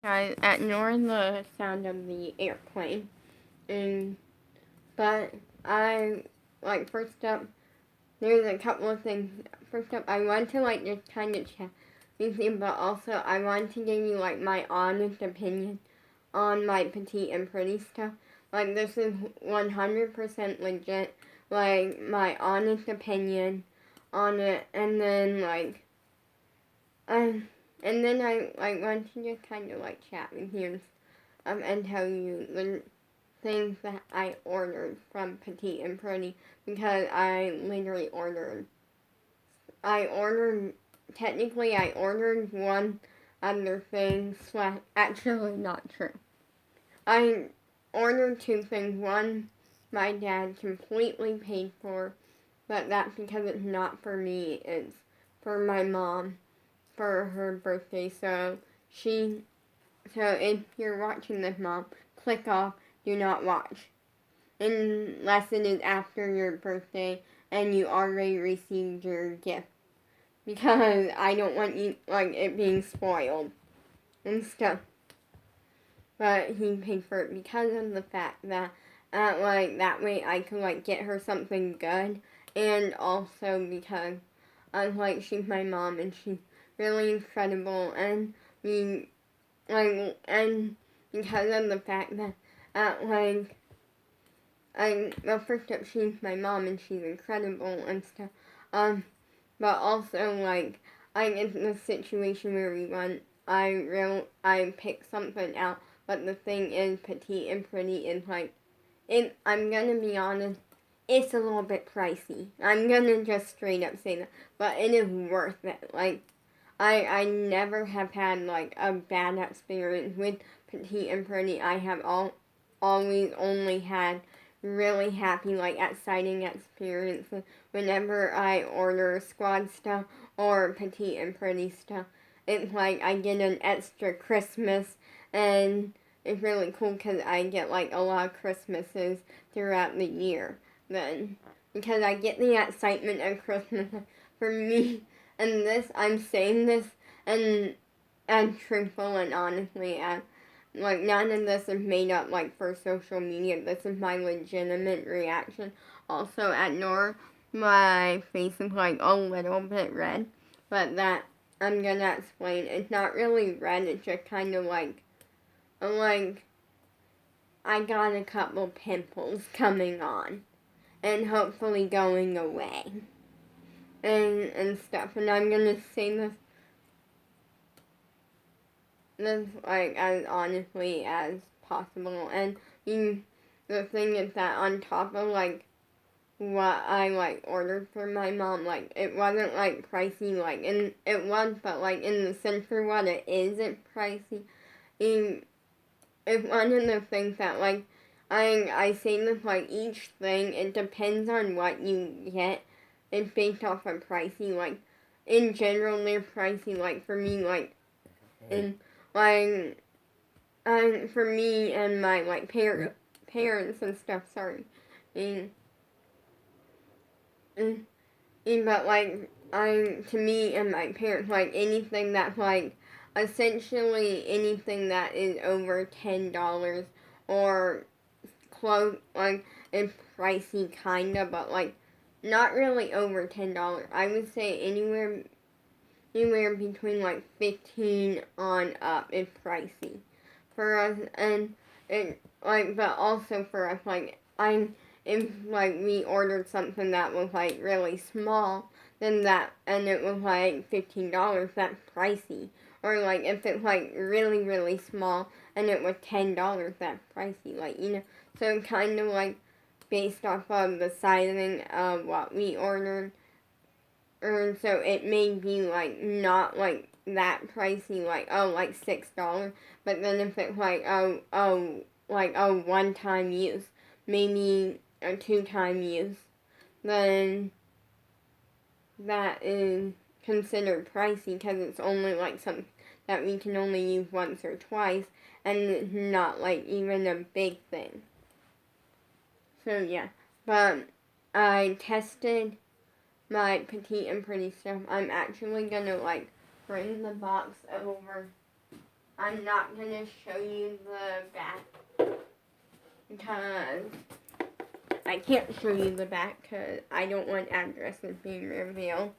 I ignore the sound of the airplane. And but I first up there's a couple of things. First up, I want to just kind of chat with you, but also I want to give you my honest opinion on my petite and pretty stuff. This is 100% legit. My honest opinion on it, and then I want to just kind of chat with you and tell you the things that I ordered from Petite and Pretty, because I literally technically I ordered one other thing actually not true. I ordered two things. One my dad completely paid for, but that's because it's not for me, it's for my mom for her birthday. So if you're watching this, Mom, click off do not watch unless it is after your birthday and you already received your gift, because I don't want you it being spoiled and stuff. But he paid for it because of the fact that that way I could get her something good, and also because she's my mom and she's really incredible, and we and because of the fact that first up, she's my mom and she's incredible and stuff. But also it's the situation where I picked something out, but the thing is, Petite and Pretty is I'm gonna be honest, it's a little bit pricey. I'm gonna just straight up say that, but it is worth it. I never have had a bad experience with Petite and Pretty. I have always only had really happy, exciting experiences whenever I order squad stuff or Petite and Pretty stuff. It's I get an extra Christmas, and it's really cool because I get a lot of Christmases throughout the year then, because I get the excitement of Christmas for me. And I'm saying this and as truthful and honestly as none of this is made up for social media. This is my legitimate reaction. Also, at Nor, my face is a little bit red, but that I'm gonna explain. It's not really red. It's just kind of I got a couple pimples coming on, and hopefully going away, and stuff. And I'm gonna say this as honestly as possible. And the thing is that on top of what I ordered for my mom, it wasn't pricey, and it was, but in the sense for what it is, it's pricey. It's one of the things that I say this each thing, it depends on what you get. It's based off of pricey. In general, they're pricey. For me, in for me and my parents and stuff. Sorry, but to me and my parents, anything that's essentially anything that is over $10 or close, is pricey kinda, but not really over $10. I would say anywhere between 15 on up is pricey for us. And it but also for us, if we ordered something that was really small, then that, and it was $15, that's pricey. Or if it's really really small and it was $10, that's pricey. So kind of based off of the sizing of what we ordered. So it may be not that pricey, $6. But then if it's one-time use, maybe a two-time use, then that is considered pricey because it's only something that we can only use once or twice, and it's not even a big thing. So yeah, but I tested my Petite and Pretty stuff. I'm actually gonna bring the box over I'm not going to show you the back because I can't show you the back because I don't want addresses being revealed.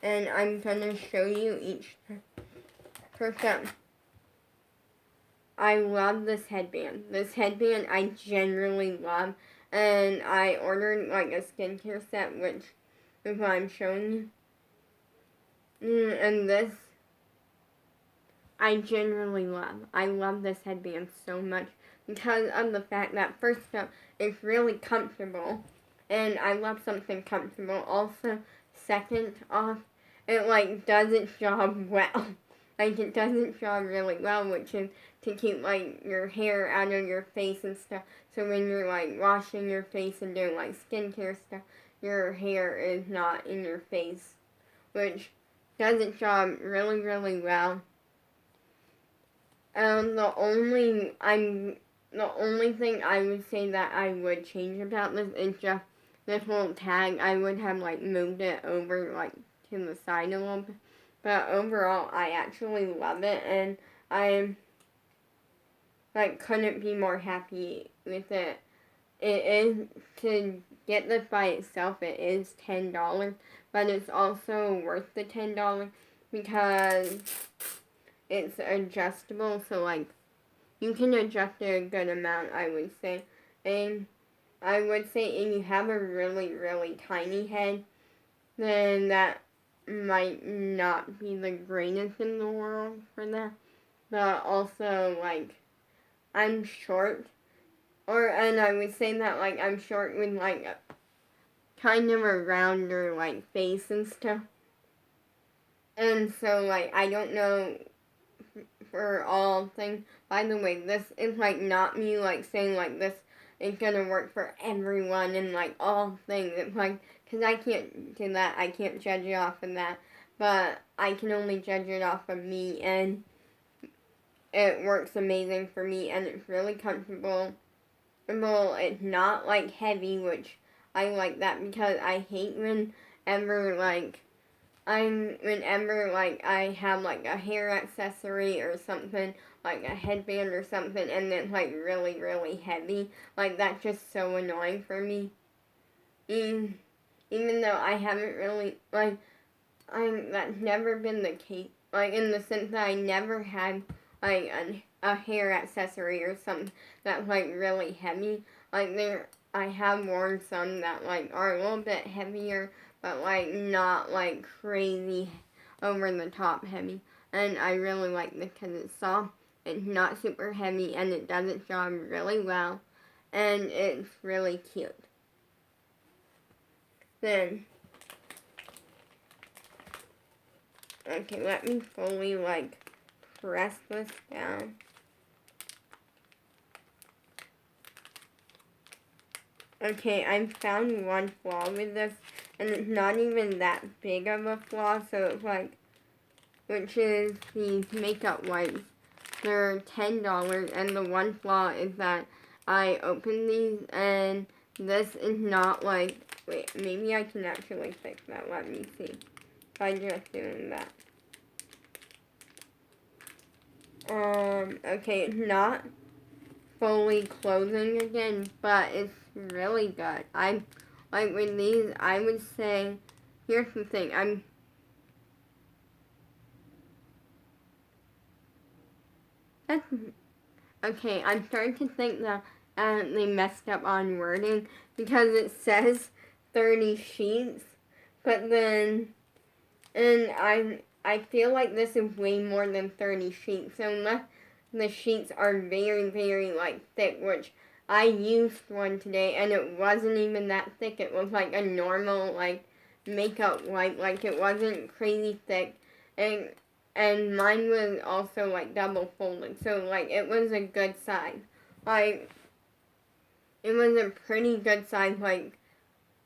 And I'm going to show you each person. I love this headband. This headband I genuinely love. And I ordered like a skincare set, which is what I'm showing you. And this, I genuinely love. I love this headband so much because of the fact that first off, it's really comfortable. And I love something comfortable. Also, second off, it like does its job well. Like it does its job really well, which is to keep like your hair out of your face and stuff. So when you're like washing your face and doing like skincare stuff, your hair is not in your face, which does its job really, really well. The only thing I would say that I would change about this is just this little tag. I would have like moved it over like to the side a little bit. But overall, I actually love it, and I like couldn't be more happy with it. It is, to get this by itself, it is $10, but it's also worth the $10 because it's adjustable, so like you can adjust it a good amount, I would say. And I would say if you have a really, really tiny head, then that might not be the greatest in the world for that. But also, like, I'm short. And I would say that, like, I'm short with, like, a kind of a rounder, like, face and stuff. And so, like, I don't know for all things. By the way, this is, like, not me, like, saying, like, this is gonna work for everyone and, like, all things. It's, like, because I can't do that. I can't judge it off of that. But I can only judge it off of me, and it works amazing for me, and it's really comfortable. It's not, like, heavy, which I like that because I hate whenever, like, I have, like, a hair accessory or something, like a headband or something, and it's, like, really, really heavy. Like, that's just so annoying for me. Even though I haven't really, like, that's never been the case. Like, in the sense that I never had, like, a hair accessory or something that's, like, really heavy. Like, I have worn some that, like, are a little bit heavier, but, like, not, like, crazy over the top heavy. And I really like this because it's soft, it's not super heavy, and it does its job really well. And it's really cute. Then, okay, let me fully, like, press this down. Okay, I found one flaw with this, and it's not even that big of a flaw, so it's like, which is these makeup wipes. They're $10, and the one flaw is that I opened these, and this is not like, wait, maybe I can actually fix that, let me see, by just doing that. Okay, it's not fully closing again, but it's really good. Like with these, I would say, here's the thing, okay, I'm starting to think that they messed up on wording because it says 30 sheets, but then, and I feel like this is way more than 30 sheets, so unless the sheets are very, very, like, thick, which I used one today, and it wasn't even that thick. It was, like, a normal, like, makeup wipe. Like, it wasn't crazy thick, and mine was also, like, double folded, so, like, it was a good size. Like, it was a pretty good size, like,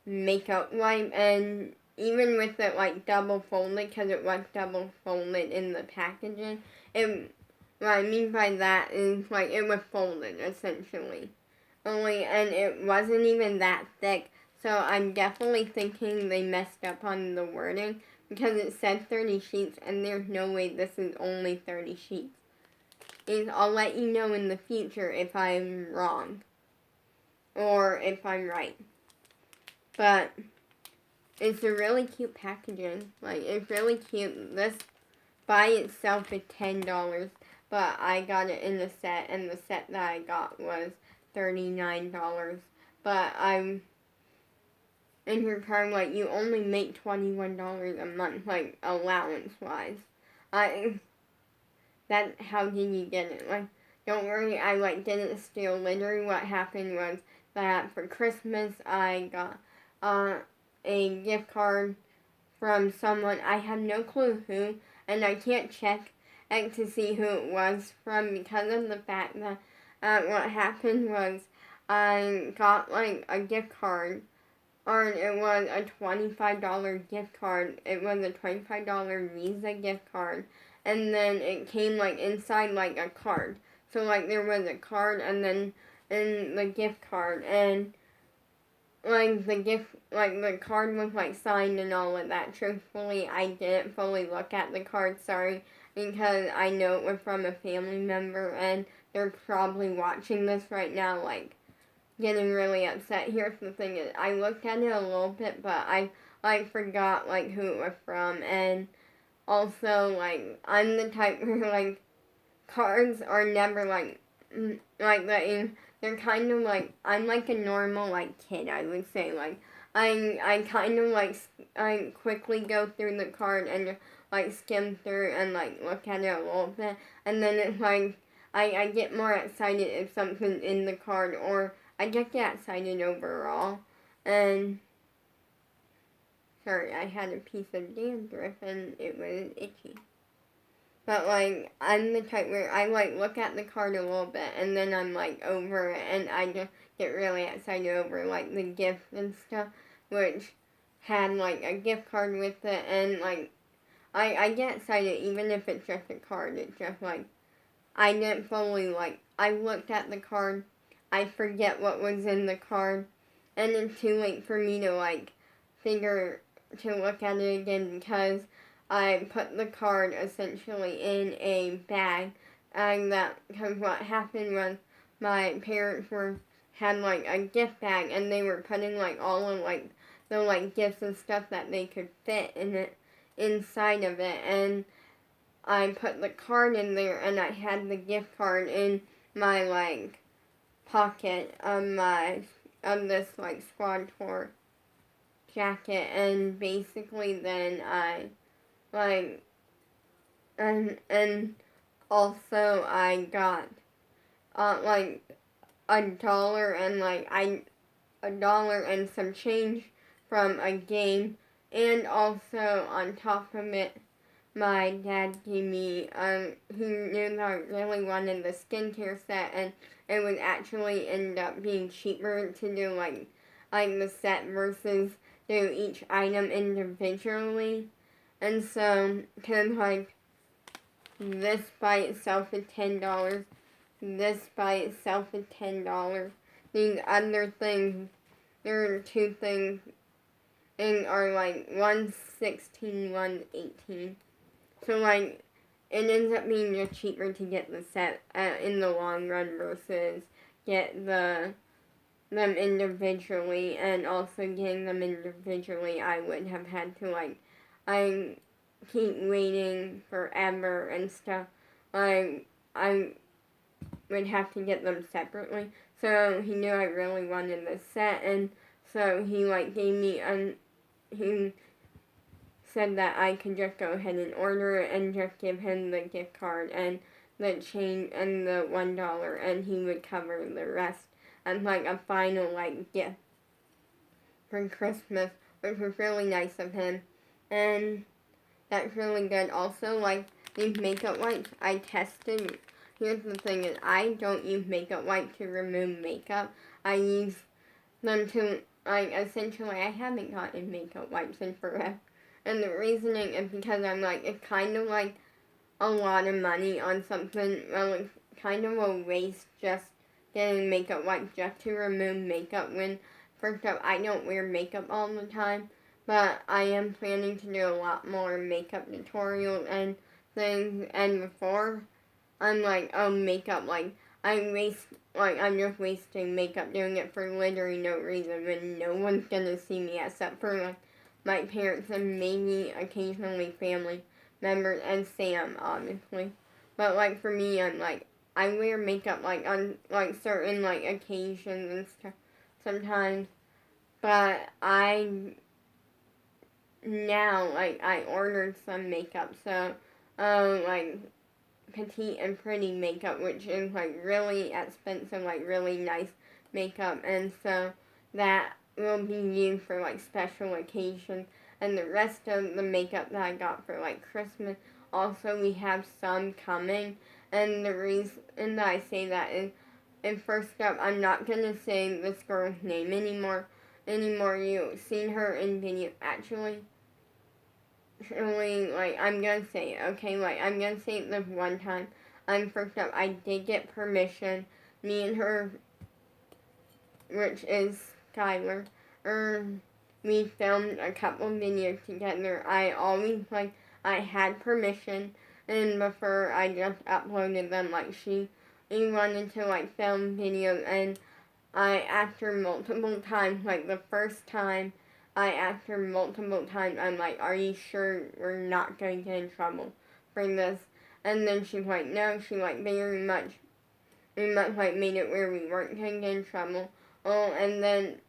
makeup wipe, and even with it, like, double folded, because it was double folded in the packaging, what I mean by that is, like, it was folded, essentially. And it wasn't even that thick, so I'm definitely thinking they messed up on the wording, because it said 30 sheets, and there's no way this is only 30 sheets. is I'll let you know in the future if I'm wrong or if I'm right. But it's a really cute packaging. Like, it's really cute. This by itself is $10, but I got it in the set, and the set that I got was $39. But I'm in her time, like, you only make $21 a month, like, allowance-wise. How did you get it? Like, don't worry, I, like, didn't steal. Literally what happened was that for Christmas, I got, a gift card from someone. I have no clue who, and I can't check to see who it was from because of the fact that what happened was I got, like, a gift card, or it was a $25 gift card. It was a $25 Visa gift card, and then it came, like, inside, like, a card. So, like, there was a card, and then in the gift card, and like, the card was, like, signed and all of that. Truthfully, I didn't fully look at the card, sorry, because I know it was from a family member, and they're probably watching this right now, like, getting really upset. Here's the thing, is I looked at it a little bit, but I, like, forgot, like, who it was from, and also, like, I'm the type where, like, cards are never, like that. They're kind of like, I'm like a normal, like, kid, I would say. Like, I kind of, like, I quickly go through the card and just, like, skim through and, like, look at it a little bit. And then it's like, I get more excited if something's in the card, or I just get excited overall. And, sorry, I had a piece of dandruff and it was itchy. But, like, I'm the type where I, like, look at the card a little bit, and then I'm, like, over it, and I just get really excited over, like, the gift and stuff, which had, like, a gift card with it, and, like, I get excited even if it's just a card. It's just, like, I didn't fully, like, I looked at the card, I forget what was in the card, and it's too late for me to, like, to look at it again, because I put the card essentially in a bag, and because what happened was my parents had, like, a gift bag, and they were putting, like, all of, like, the, like, gifts and stuff that they could fit in it, inside of it, and I put the card in there, and I had the gift card in my, like, pocket of this, like, squad tour jacket, and basically then I, like, and also I got, like, $1 and, like, $1 and some change from a game, and also on top of it, my dad gave me, he knew that I really wanted the skincare set, and it would actually end up being cheaper to do, like the set versus do each item individually. And so, cause, like, this by itself is $10, this by itself is $10. These other things, there are two things, and are, like, one's $16, one's $18. So, like, it ends up being just cheaper to get the set in the long run versus get them individually, and also getting them individually, I would have had to, like, I keep waiting forever and stuff. I would have to get them separately. So he knew I really wanted the set, and so he, like, gave me he said that I could just go ahead and order it and just give him the gift card and the change and the $1, and he would cover the rest as, like, a final, like, gift for Christmas, which was really nice of him. And that's really good. Also, like, these makeup wipes, I tested. Here's the thing, is I don't use makeup wipes to remove makeup. I use them to, like, essentially, I haven't gotten makeup wipes in forever. And the reasoning is because I'm, like, it's kind of, like, a lot of money on something, well, it's kind of a waste just getting makeup wipes just to remove makeup when, first up, I don't wear makeup all the time, but I am planning to do a lot more makeup tutorials and things, and before I'm like, oh, makeup, like, I'm just wasting makeup doing it for literally no reason when no one's gonna see me except for, like, my parents and maybe occasionally family members and Sam, obviously. But, like, for me, I'm like, I wear makeup, like, on, like, certain, like, occasions and stuff sometimes. But I ordered some makeup, so, like, petite and pretty makeup, which is like really expensive, like really nice makeup, and so that will be used for like special occasions. And the rest of the makeup that I got for like Christmas, also we have some coming. And the reason that I say that is, and first up, I'm not gonna say this girl's name anymore. You've seen her in video, actually. Really, like, I'm gonna say it, okay? Like, I'm gonna say it this one time. First up, I did get permission. Me and her, which is Skylar, we filmed a couple videos together. I had permission, and before I just uploaded them, like, she wanted to, like, film videos, and I asked her multiple times, like, the first time, I asked her multiple times, I'm like, are you sure we're not going to get in trouble for this? And then she's like, no, she, like, very much, like, made it where we weren't going to get in trouble. Oh, and then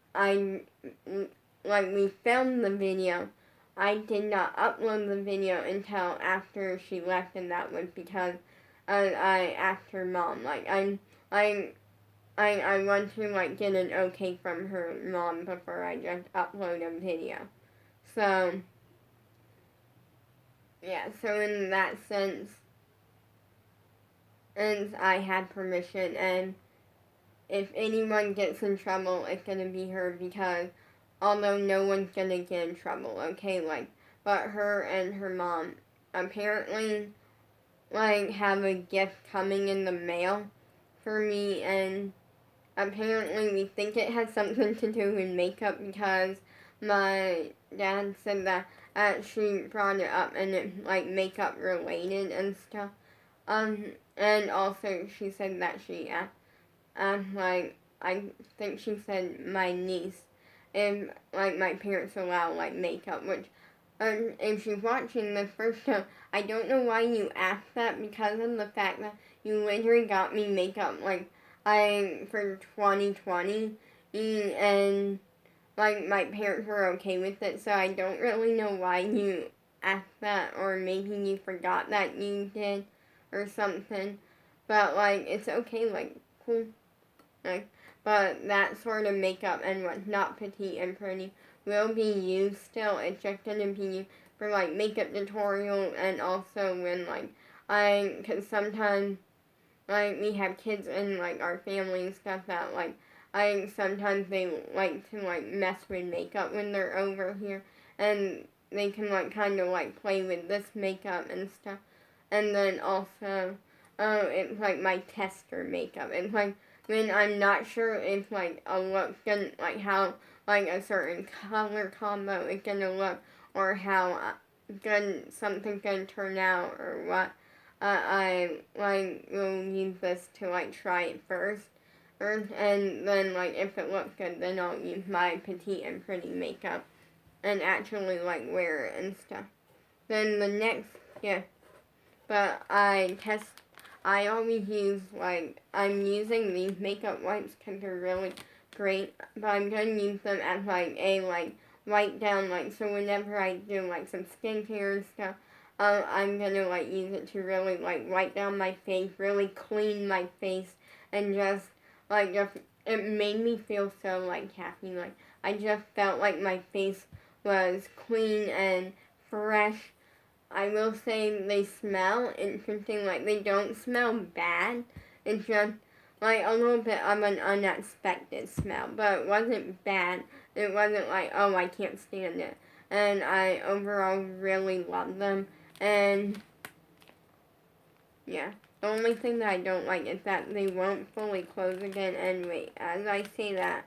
we filmed the video. I did not upload the video until after she left, and that was because I asked her mom, like, I want to, like, get an okay from her mom before I just upload a video. So, yeah, so in that sense, and I had permission, and if anyone gets in trouble, it's gonna be her, because although no one's gonna get in trouble, okay, like, but her and her mom apparently, like, have a gift coming in the mail for me, and apparently we think it has something to do with makeup, because my dad said that she brought it up and it's like makeup related and stuff. And also she said that she like, I think she said my niece, and like my parents allow like makeup, which if she's watching this first show, I don't know why you asked that, because of the fact that you literally got me makeup like for 2020, and like my parents were okay with it, so I don't really know why you asked that, or maybe you forgot that you did or something. But like, it's okay, like, cool. Like, but that sort of makeup and what's not petite and pretty will be used still. It's just gonna be used for like makeup tutorials, and also when like cause sometimes like we have kids in like our family and stuff that like sometimes they like to like mess with makeup when they're over here, and they can like kind of like play with this makeup and stuff. And then also it's like my tester makeup. It's like when I'm not sure if like a look's gonna, like how like a certain color combo is gonna look, or how good something's gonna turn out, or what. I like will use this to like try it first, and then like if it looks good, then I'll use my petite and pretty makeup and actually like wear it and stuff. Then the next, yeah, but I always use, like, I'm using these makeup wipes because they're really great, but I'm going to use them as, like, a, like, wipe down, like, so whenever I do, like, some skincare and stuff, I'm going to, like, use it to really, like, wipe down my face, really clean my face, and just, like, it made me feel so, like, happy, like, I just felt like my face was clean and fresh. I will say they smell interesting, like they don't smell bad. It's just like a little bit of an unexpected smell, but it wasn't bad. It wasn't like, oh, I can't stand it. And I overall really love them. And yeah, the only thing that I don't like is that they won't fully close again. And wait, as I say that,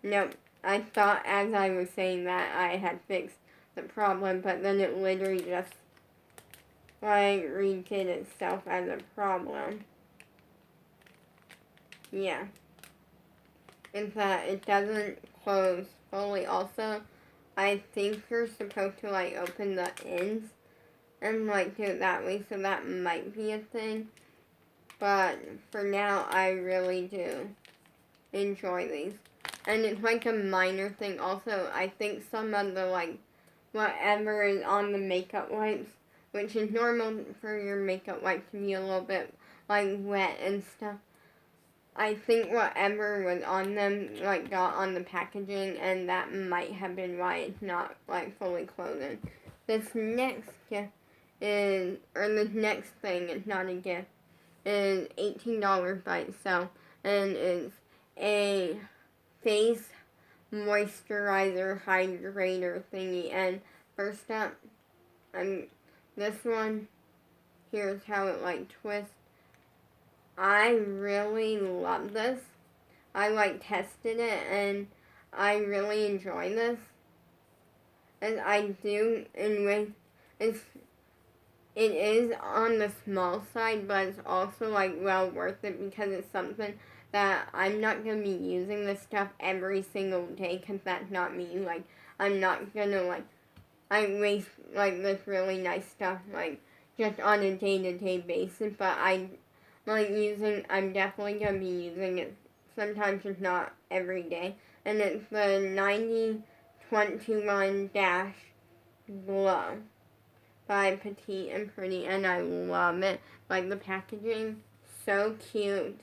nope, I thought as I was saying that I had fixed the problem, but then it literally just like redid itself as a problem. Yeah. Is that it doesn't close fully. Also, I think you're supposed to like open the ends and like do it that way, so that might be a thing. But for now, I really do enjoy these. And it's like a minor thing. Also, I think some of the like whatever is on the makeup wipes, which is normal for your makeup wipes to be a little bit like wet and stuff. I think whatever was on them like got on the packaging, and that might have been why it's not like fully closing. This next gift is, or this next thing is not a gift, is $18 by itself, and it's a face moisturizer hydrator thingy. And first up, this one, here's how it like twists. I really love this. I like tested it and I really enjoy this. And I do, and it is on the small side, but it's also like well worth it because it's something that I'm not going to be using this stuff every single day because that's not me. Like, I'm not going to like, I waste like this really nice stuff like just on a day-to-day basis, but I'm definitely going to be using it sometimes, just not every day. And it's the 9021 Dash Glow by Petite and Pretty, and I love it. Like, the packaging, so cute.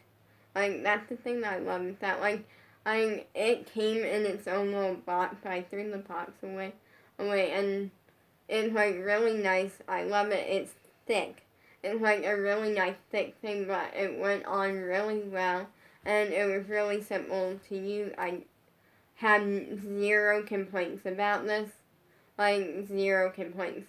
Like, that's the thing that I love, is that, like, it came in its own little box, but I threw the box away, and it's, like, really nice. I love it. It's thick. It's, like, a really nice thick thing, but it went on really well, and it was really simple to use. I had 0 complaints about this. Like, 0 complaints.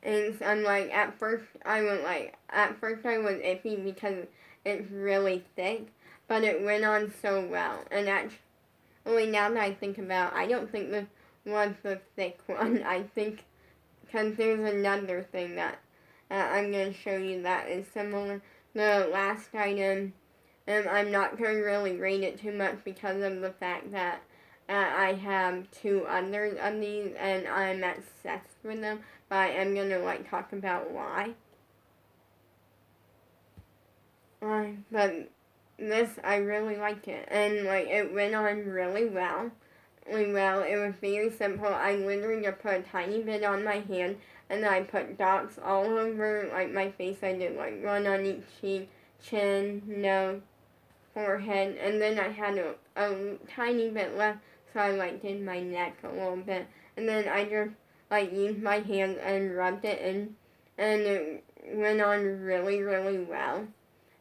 And so I'm like, at first I was iffy because it's really thick, but it went on so well. And actually, now that I think about it, I don't think this was the thick one. I think, because there's another thing that I'm going to show you that is similar. The last item, I'm not going to really rate it too much because of the fact that I have 2 others of these and I'm obsessed with them, but I am going to like talk about why. But this, I really like it, and like it went on really well. It was very simple. I literally just put a tiny bit on my hand, and then I put dots all over like my face. I did like 1 on each cheek, chin, nose, forehead, and then I had a tiny bit left, so I like did my neck a little bit, and then I just like used my hands and rubbed it in, and it went on really, really well,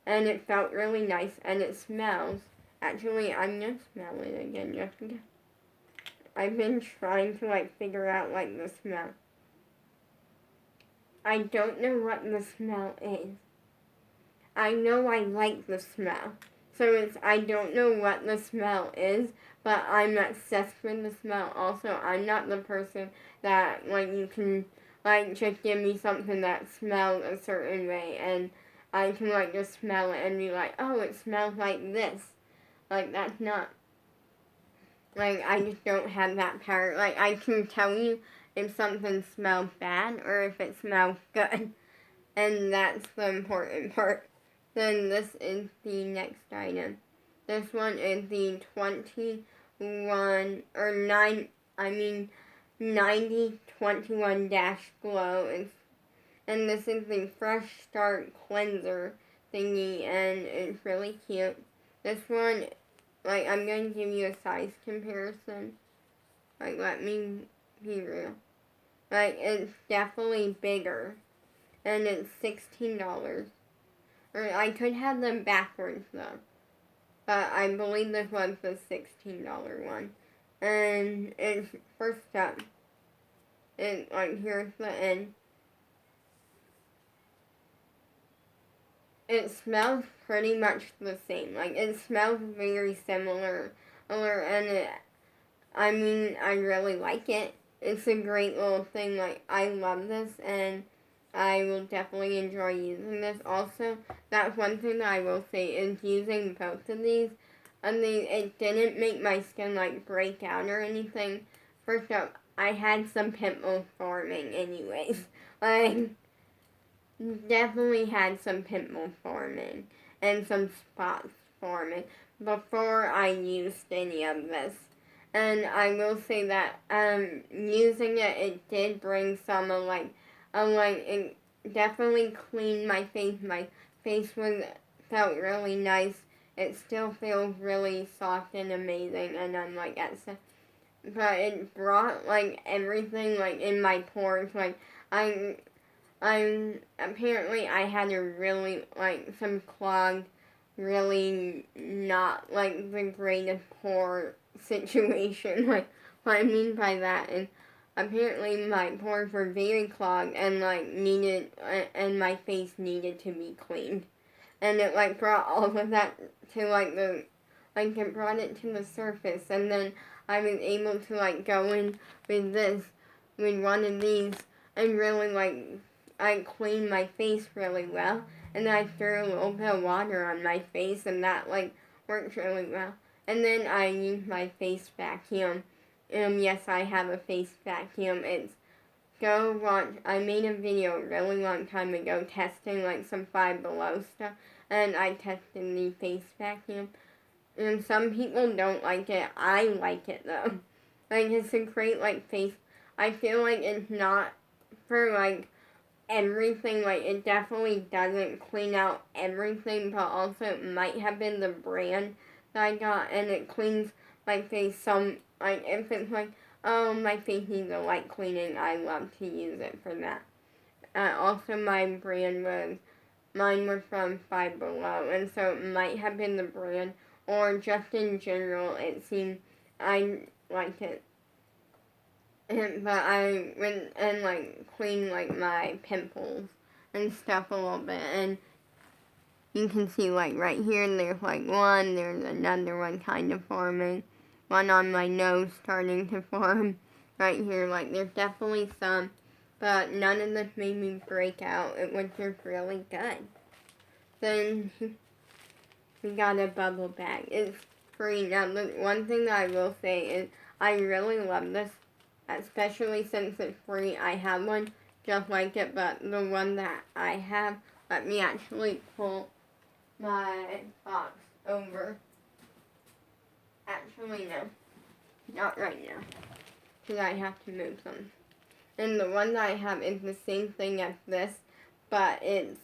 and it felt really nice, and it smells. Actually, I'm gonna smell it again just because I've been trying to like figure out like the smell. I don't know what the smell is. I know I like the smell. So I don't know what the smell is, but I'm obsessed with the smell. Also, I'm not the person that, like, you can, like, just give me something that smells a certain way, and I can, like, just smell it and be like, oh, it smells like this. Like, that's not, like, I just don't have that power. Like, I can tell you if something smells bad or if it smells good, and that's the important part. Then this is the next item. This one is the 9021 Dash Glow. And this is the Fresh Start Cleanser thingy, and it's really cute. This one, like, I'm going to give you a size comparison. Like, let me be real. Like, it's definitely bigger, and it's $16. Or I could have them backwards though, but I believe this was the $16 one. And it's first up. It like here's the end. It smells pretty much the same. Like it smells very similar, and I mean I really like it. It's a great little thing. Like I love this, and I will definitely enjoy using this. Also, that's one thing that I will say is using both of these. It didn't make my skin like break out or anything. First up, I had some pimples forming anyways. Like, definitely had some pimples forming and some spots forming before I used any of this. And I will say that using it did bring some it definitely cleaned my face. My face felt really nice. It still feels really soft and amazing, and I'm like but it brought like everything like in my pores. Like I'm apparently I had a really like some clogged, really not like the greatest pore situation. Like what I mean by that is apparently my pores were very clogged and like needed and my face needed to be cleaned. And it like brought all of that to like it brought it to the surface, and then I was able to like go in with one of these and really I cleaned my face really well, and then I threw a little bit of water on my face, and that like worked really well. And then I used my face vacuum. Yes, I have a face vacuum. Go watch. I made a video a really long time ago testing like some Five Below stuff, and I tested the face vacuum. And some people don't like it. I like it though. Like it's a great like face. I feel like it's not for like everything. Like it definitely doesn't clean out everything, but also it might have been the brand that I got, and it cleans my face some. Like if it's like, oh, my face needs a light cleaning, I love to use it for that. Also, mine was from Five Below, and so it might have been the brand, or just in general, it seemed I liked it. But I went and like cleaned like my pimples and stuff a little bit, and you can see like right here there's like one, there's another one kind of forming, one on my nose starting to form right here. Like there's definitely some, but none of this made me break out. It was just really good. Then we got a bubble bag. It's free. Now the one thing that I will say is I really love this, especially since it's free. I have one just like it, but the one that I have, let me actually pull my box over. Actually, no. Not right now. Because I have to move some. And the one that I have is the same thing as this, but it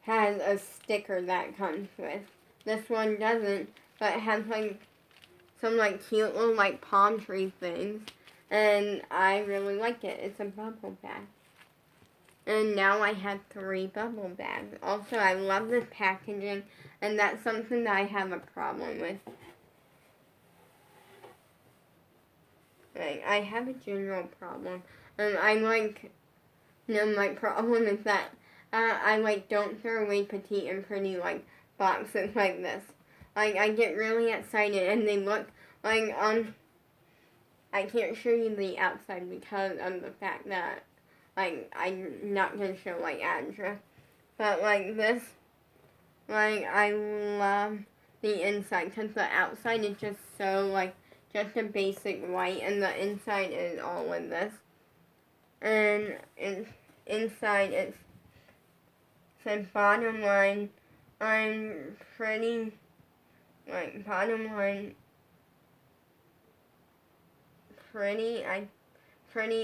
has a sticker that comes with. This one doesn't, but it has like some like cute little like palm tree things. And I really like it. It's a bubble bag. And now I have 3 bubble bags. Also, I love this packaging, and that's something that I have a problem with. Like, I have a general problem. My problem is that I don't throw away petite and pretty, like, boxes like this. Like, I get really excited, and they look like, I can't show you the outside because of the fact that like, I'm not going to show, like, address. But, like, this, like, I love the inside. Because the outside is just so, like, just a basic white. And the inside is all of this. And inside it says bottom line, I'm pretty, like, bottom line, pretty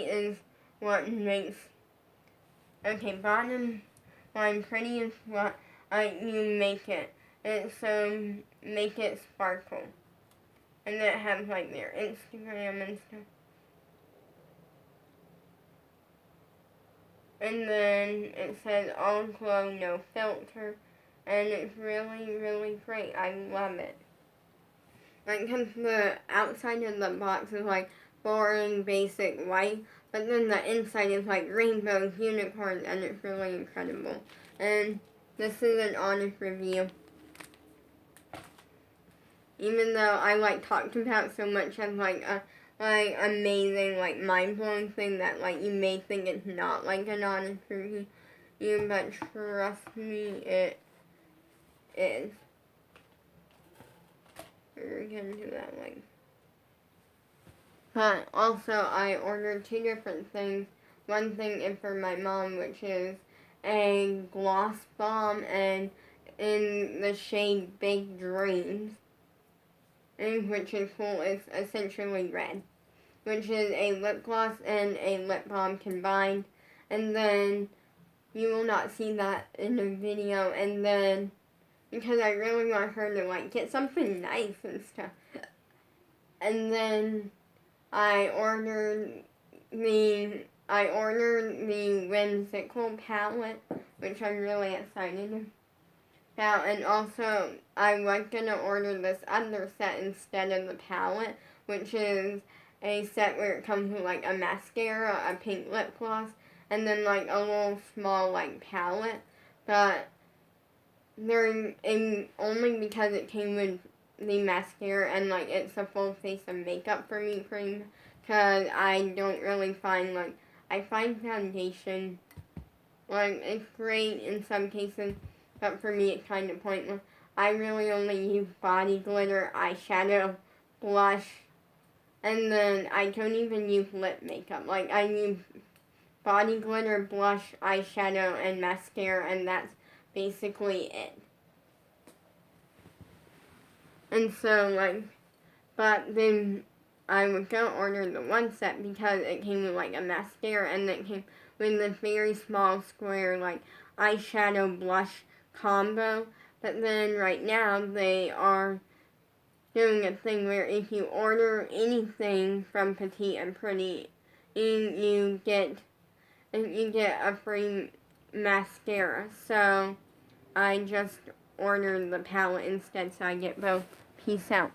is what makes, okay, bottom line, pretty is what you make it. It's make it sparkle. And then it has like their Instagram and stuff. And then it says all glow, no filter. And it's really, really great. I love it. Like, cause the outside of the box is like boring, basic white, but then the inside is like rainbows, unicorns, and it's really incredible. And this is an honest review. Even though I like talked about so much as like like, amazing, like, mind-blowing thing that, like, you may think it's not, like, an honest review, but trust me, it is. We're gonna do that, like. But also, I ordered 2 different things. One thing is for my mom, which is a gloss bomb, and in the shade Big Dreams, and which is full, it's essentially red, which is a lip gloss and a lip balm combined. And then you will not see that in the video. And then because I really want her to like get something nice and stuff. And then I ordered the Whimsical Palette, which I'm really excited about. And also, I was gonna order this other set instead of the palette, which is a set where it comes with like a mascara, a pink lip gloss, and then like a little small like palette. But only because it came with the mascara and like it's a full face of makeup for me, because I don't really find like, I find foundation like it's great in some cases, but for me it's kind of pointless. I really only use body glitter, eyeshadow, blush, and then I don't even use lip makeup. Like I use body glitter, blush, eyeshadow, and mascara, and that's basically it. And so like, but then I was gonna order the one set because it came with like a mascara, and it came with this very small square like eyeshadow blush combo. But then right now they are doing a thing where if you order anything from Petite and Pretty, you get a free mascara. So I just ordered the palette instead, so I get both. Peace out.